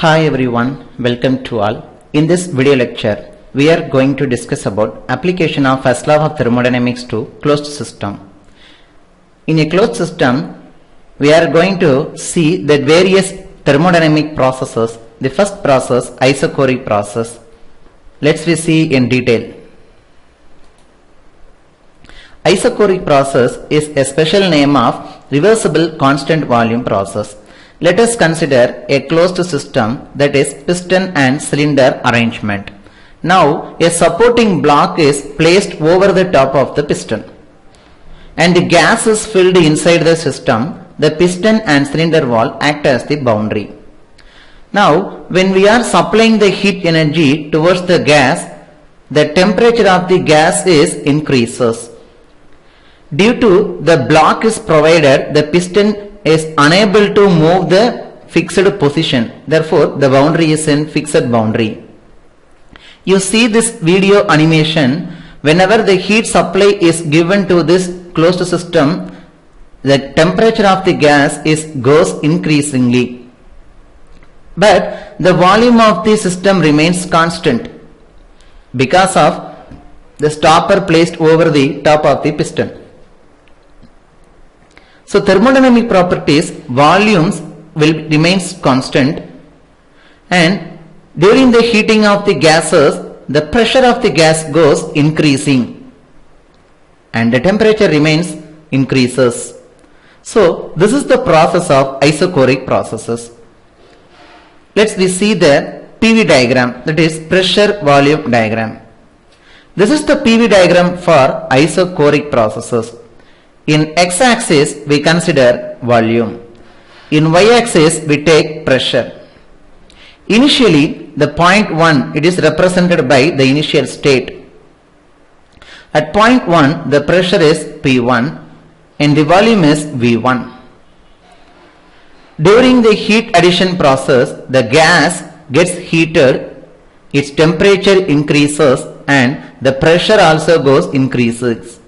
Hi everyone, welcome to all. In this video lecture, we are going to discuss about application of first law of thermodynamics to closed system. In a closed system, we are going to see the various thermodynamic processes. The first process, isochoric process. Let's see in detail. Isochoric process is a special name of reversible constant volume process. Let us consider a closed system, that is piston and cylinder arrangement. Now a supporting block is placed over the top of the piston and the gas is filled inside the system. The piston and cylinder wall act as the boundary. Now when we are supplying the heat energy towards the gas, the temperature of the gas is increases. Due to the block is provided, the piston is unable to move the fixed position. Therefore, the boundary is in fixed boundary. You see this video animation. Whenever the heat supply is given to this closed system, the temperature of the gas goes increasingly. But the volume of the system remains constant because of the stopper placed over the top of the piston. So thermodynamic properties, volumes will remains constant, and during the heating of the gases, the pressure of the gas goes increasing and the temperature remains increases. So this is the process of isochoric processes. Let's see the PV diagram, that is pressure volume diagram. This is the PV diagram for isochoric processes. In x-axis we consider volume. In y-axis we take pressure. Initially the point 1, it is represented by the initial state. At point 1 the pressure is P1 and the volume is V1. During the heat addition process, the gas gets heated, its temperature increases and the pressure also goes increases.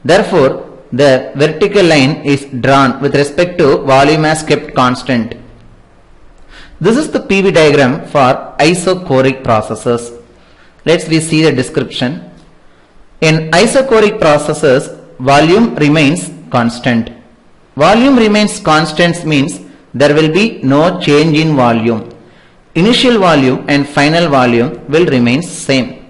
Therefore the vertical line is drawn with respect to volume as kept constant. This is the PV diagram for isochoric processes. Let's see the description. In isochoric processes, volume remains constant. Volume remains constant means there will be no change in volume. Initial volume and final volume will remain same.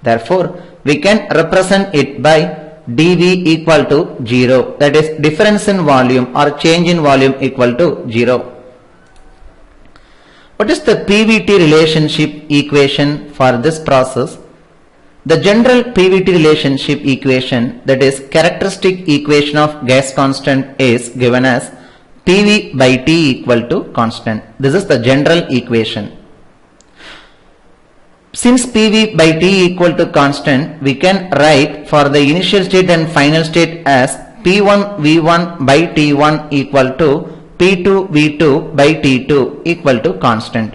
Therefore, we can represent it by dV equal to 0, that is difference in volume or change in volume equal to 0. What is the PVT relationship equation for this process? The general PVT relationship equation, that is characteristic equation of gas constant, is given as PV by T equal to constant. This is the general equation. Since PV by T equal to constant, we can write for the initial state and final state as P1 V1 by T1 equal to P2 V2 by T2 equal to constant.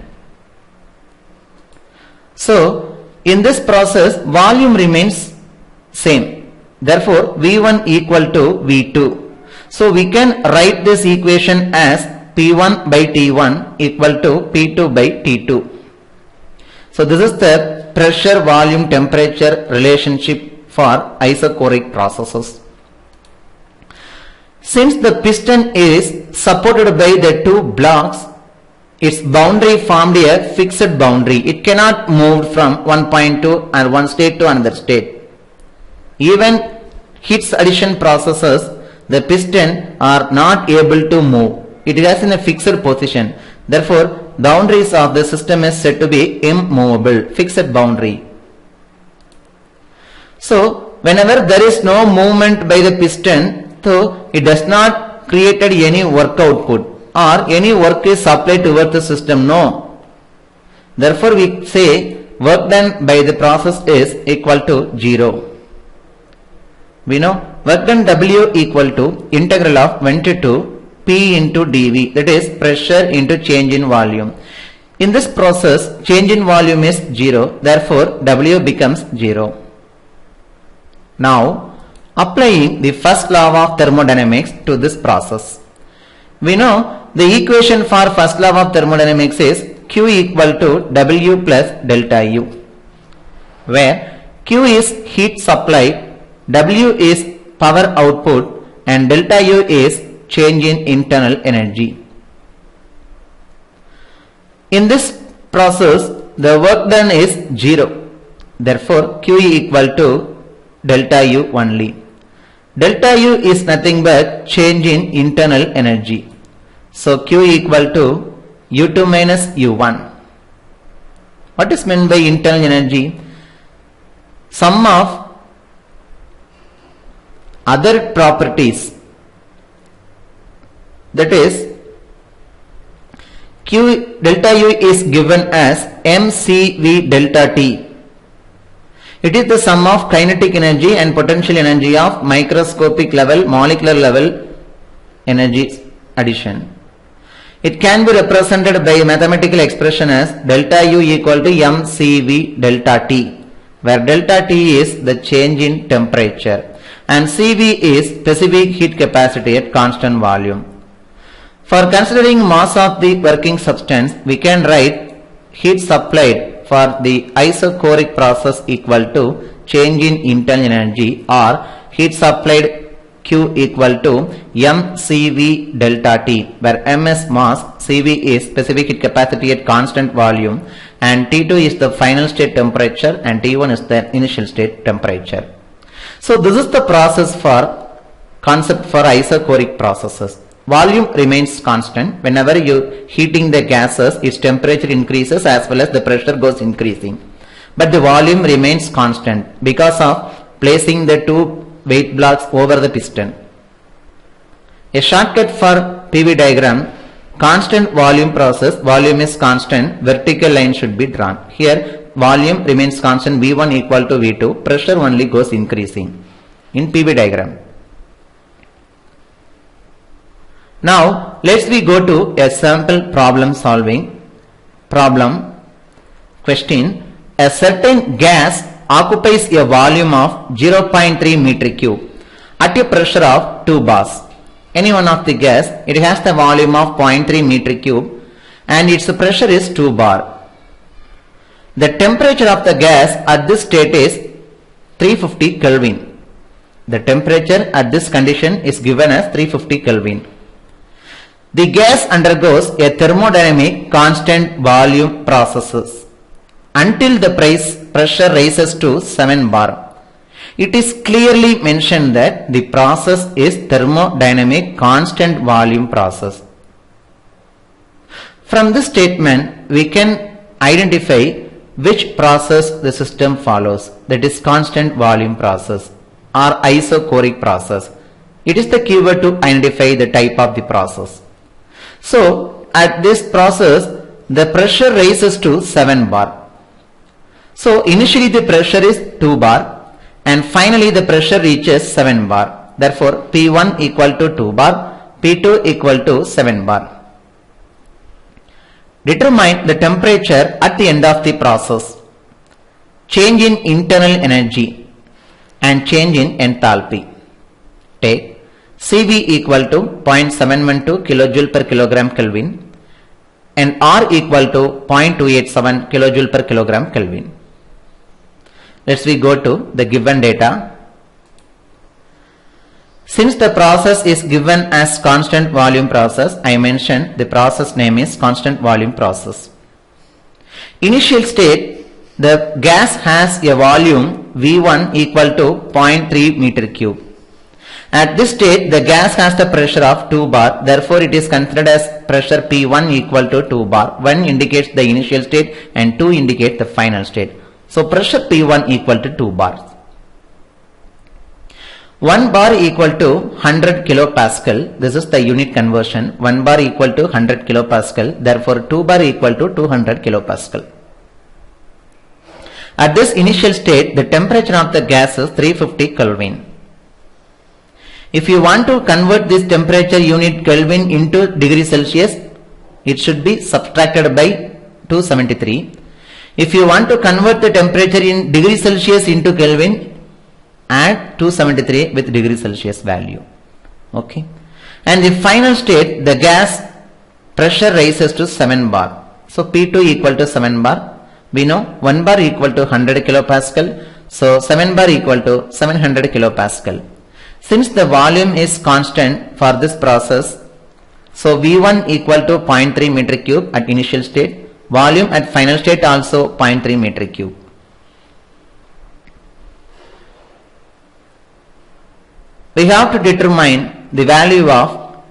So in this process volume remains same. Therefore V1 equal to V2. So we can write this equation as P1 by T1 equal to P2 by T2. So this is the pressure volume temperature relationship for isochoric processes. Since the piston is supported by the two blocks, its boundary formed a fixed boundary. It cannot move from one point to and one state to another state. Even heat addition processes, the piston are not able to move. It is in a fixed position. Therefore, boundaries of the system is said to be immovable, fixed boundary. So whenever there is no movement by the piston, so it does not create any work output or any work is supplied towards the system. No. Therefore we say work done by the process is equal to 0. We know work done W equal to integral of 1 to 2 P into dV, that is pressure into change in volume. In this process change in volume is 0, therefore W becomes 0. Now applying the first law of thermodynamics to this process. We know The equation for first law of thermodynamics is Q equal to W plus delta U, where Q is heat supplied, W is power output, and delta U is change in internal energy. In this process, the work done is 0. Therefore, Q equal to delta U only. Delta U is nothing but change in internal energy. So, Q equal to U2 minus U1. What is meant by internal energy? Sum of other properties, that is Q delta U is given as mCV delta T. It is the sum of kinetic energy and potential energy of microscopic level, molecular level energy addition. It can be represented by a mathematical expression as delta U equal to mCV delta T, where delta T is the change in temperature and CV is specific heat capacity at constant volume. For considering mass of the working substance, we can write heat supplied for the isochoric process equal to change in internal energy, or heat supplied Q equal to mCV delta T, where M is mass, CV is specific heat capacity at constant volume, and T2 is the final state temperature and T1 is the initial state temperature. So this is the process for concept for isochoric processes. Volume remains constant. Whenever you heating the gases, its temperature increases as well as the pressure goes increasing. But the volume remains constant because of placing the two weight blocks over the piston. A shortcut for PV diagram: constant volume process, volume is constant, vertical line should be drawn. Here volume remains constant, V1 equal to V2, pressure only goes increasing in PV diagram. Now let's we go to a sample problem solving. Problem question: a certain gas occupies a volume of 0.3 meter cube at a pressure of 2 bars. Any one of the gas, it has the volume of 0.3 meter cube and its pressure is 2 bar. The temperature of the gas at this state is 350 Kelvin. The temperature at this condition is given as 350 Kelvin. The gas undergoes a thermodynamic constant volume processes until the pressure rises to 7 bar. It is clearly mentioned that the process is thermodynamic constant volume process. From this statement, we can identify which process the system follows, that is constant volume process or isochoric process. It is the keyword to identify the type of the process. So at this process, the pressure rises to 7 bar. So initially the pressure is 2 bar and finally the pressure reaches 7 bar. Therefore P1 equal to 2 bar, P2 equal to 7 bar. Determine the temperature at the end of the process, change in internal energy and change in enthalpy. Take CV equal to 0.712 kilojoule per kilogram Kelvin and R equal to 0.287 kilojoule per kilogram Kelvin. Let's we go to the given data. Since the process is given as constant volume process, I mentioned the process name is constant volume process. Initial state, the gas has a volume V1 equal to 0.3 meter cube. At this state, the gas has the pressure of 2 bar, therefore it is considered as pressure P1 equal to 2 bar. 1 indicates the initial state and 2 indicates the final state. So pressure P1 equal to 2 bars. 1 bar equal to 100 kilopascal. This is the unit conversion. 1 bar equal to 100 kilopascal. Therefore 2 bar equal to 200 kilopascal. At this initial state, the temperature of the gas is 350 Kelvin. If you want to convert this temperature unit Kelvin into degree Celsius, it should be subtracted by 273. If you want to convert the temperature in degree Celsius into Kelvin, add 273 with degree Celsius value. Okay. And the final state, the gas pressure rises to 7 bar. So P2 equal to 7 bar. We know 1 bar equal to 100 kilopascal. So 7 bar equal to 700 kilopascal. Since the volume is constant for this process, so V1 equal to 0.3 meter cube at initial state. Volume at final state also 0.3 meter cube. We have to determine the value of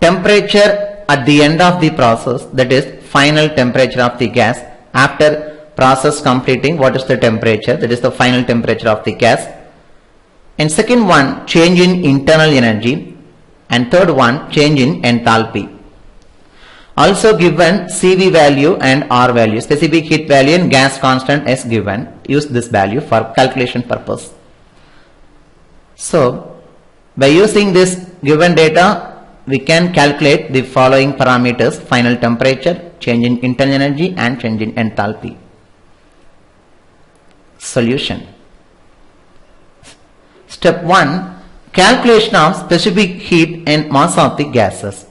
temperature at the end of the process, that is final temperature of the gas. After process completing, what is the temperature? That is the final temperature of the gas. And second one, change in internal energy. And third one, change in enthalpy. Also given CV value and R value, specific heat value and gas constant is given. Use this value for calculation purpose. So by using this given data, we can calculate the following parameters: final temperature, change in internal energy and change in enthalpy. Solution. Step 1. Calculation of specific heat and mass of the gases.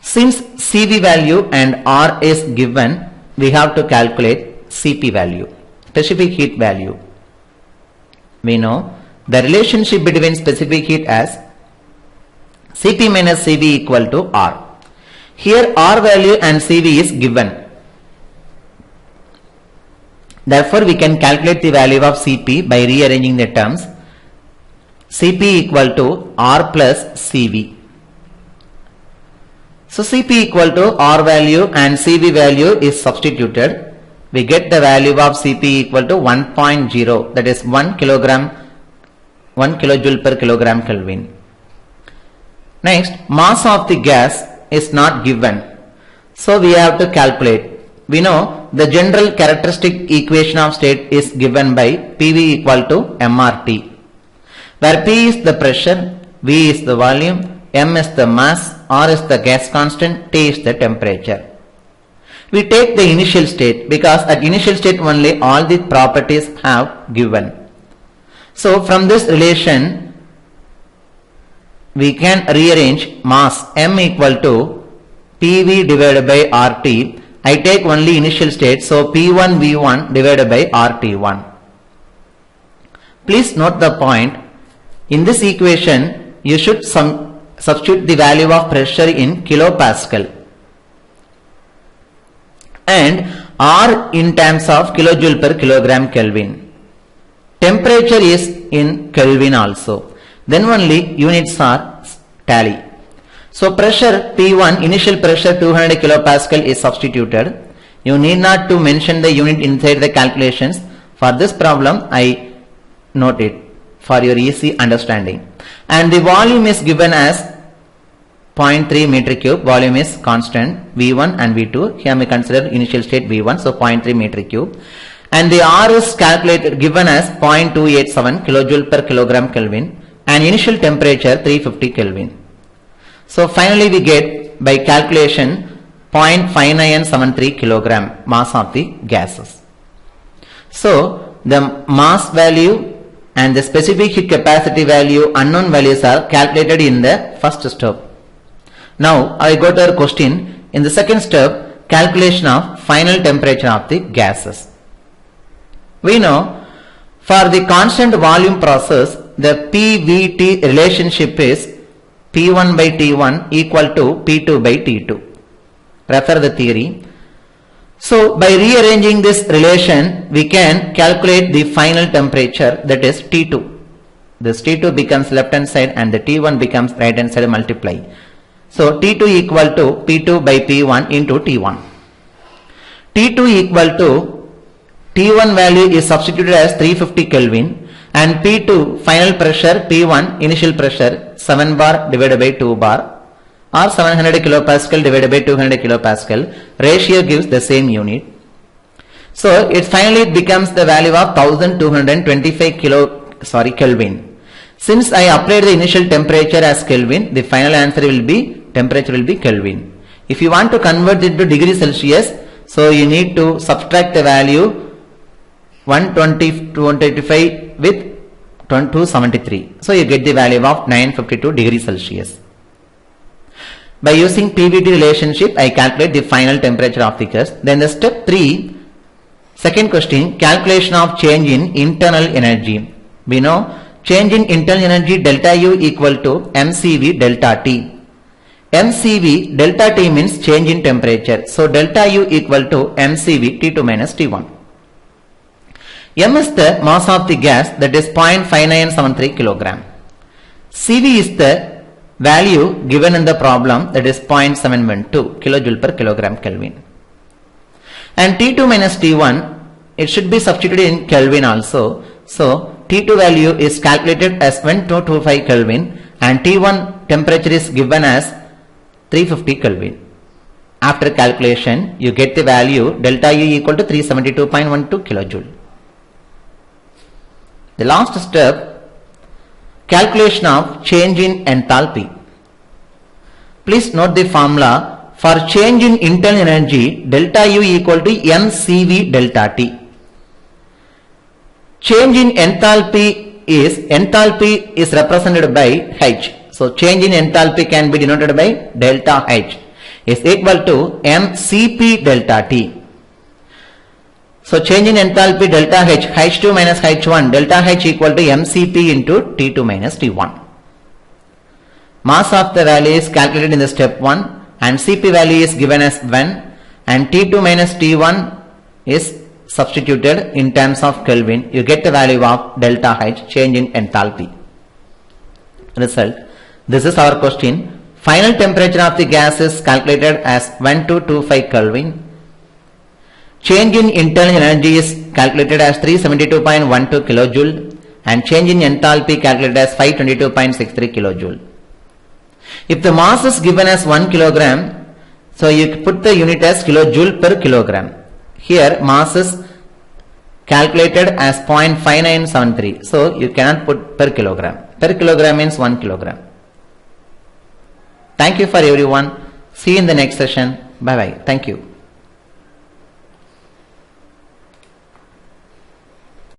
Since CV value and R is given, we have to calculate CP value, specific heat value. We know the relationship between specific heat as Cp minus Cv equal to R. Here R value and Cv is given. Therefore, we can calculate the value of Cp by rearranging the terms. Cp equal to R plus Cv. So Cp equal to R value and Cv value is substituted. We get the value of Cp equal to 1.0, that is 1 kilojoule per kilogram Kelvin. Next, mass of the gas is not given. So we have to calculate. We know the general characteristic equation of state is given by PV equal to mRT, where P is the pressure, V is the volume, M is the mass, R is the gas constant, T is the temperature. We take the initial state because at initial state only all the properties have given. So from this relation we can rearrange mass M equal to PV divided by RT. I take only initial state, so P1 V1 divided by RT1. Please note the point. In this equation, you should substitute the value of pressure in kilopascal and R in terms of kilojoule per kilogram Kelvin. Temperature is in Kelvin also. Then only units are tally. So pressure P1, initial pressure 200 kilopascal is substituted. You need not to mention the unit inside the calculations. For this problem, I note it for your easy understanding. And the volume is given as 0.3 meter cube. Volume is constant V1 and V2. Here we consider initial state V1, so 0.3 meter cube. And the R is calculated given as 0.287 kilojoule per kilogram Kelvin and initial temperature 350 Kelvin. So finally we get by calculation 0.5973 kilogram mass of the gases. So the mass value and the specific heat capacity value unknown values are calculated in the first step. Now I go to our question. In the second step, calculation of final temperature of the gases. We know for the constant volume process, the PVT relationship is P1 by T1 equal to P2 by T2. Refer the theory. So by rearranging this relation, we can calculate the final temperature, that is T2. This T2 becomes left hand side and the T1 becomes right hand side multiply. So T2 equal to P2 by P1 into T1. T2 equal to T1 value is substituted as 350 Kelvin and P2 final pressure P1 initial pressure 7 bar divided by 2 bar or 700 kilopascal divided by 200 kilopascal. Ratio gives the same unit. So it finally becomes the value of 1225 Kelvin. Since I applied the initial temperature as Kelvin, the final answer will be temperature will be Kelvin. If you want to convert it to degree Celsius, so you need to subtract the value 225 with 273. So you get the value of 952 degrees Celsius. By using PVT relationship, I calculate the final temperature of the gas. Then the step 3, second question, calculation of change in internal energy. We know change in internal energy delta U equal to mCV delta T. mCV delta T means change in temperature. So delta U equal to mCV T2 minus T1. M is the mass of the gas, that is 0.5973 kilogram. CV is the value given in the problem, that is 0.712 kilojoule per kilogram Kelvin. And T2 minus T1, it should be substituted in Kelvin also. So T2 value is calculated as 1225 Kelvin and T1 temperature is given as 350 Kelvin. After calculation, you get the value delta U equal to 372.12 kilojoule. The last step, calculation of change in enthalpy. Please note the formula for change in internal energy delta U equal to mCV delta T. Change in enthalpy is represented by H. So change in enthalpy can be denoted by delta H is equal to mCp delta T. So change in enthalpy delta H, H2 minus H1, delta H equal to mCp into T2 minus T1. Mass of the value is calculated in the step 1 and Cp value is given as 1 and T2 minus T1 is substituted in terms of Kelvin. You get the value of delta H, change in enthalpy. Result. This is our question. Final temperature of the gas is calculated as 1225 Kelvin. Change in internal energy is calculated as 372.12 kilojoule and change in enthalpy calculated as 522.63 kilojoule. If the mass is given as 1 kilogram, so you put the unit as kilojoule per kilogram. Here mass is calculated as 0.5973. So you cannot put per kilogram. Per kilogram means 1 kilogram. Thank you for everyone. See you in the next session. Bye bye. Thank you.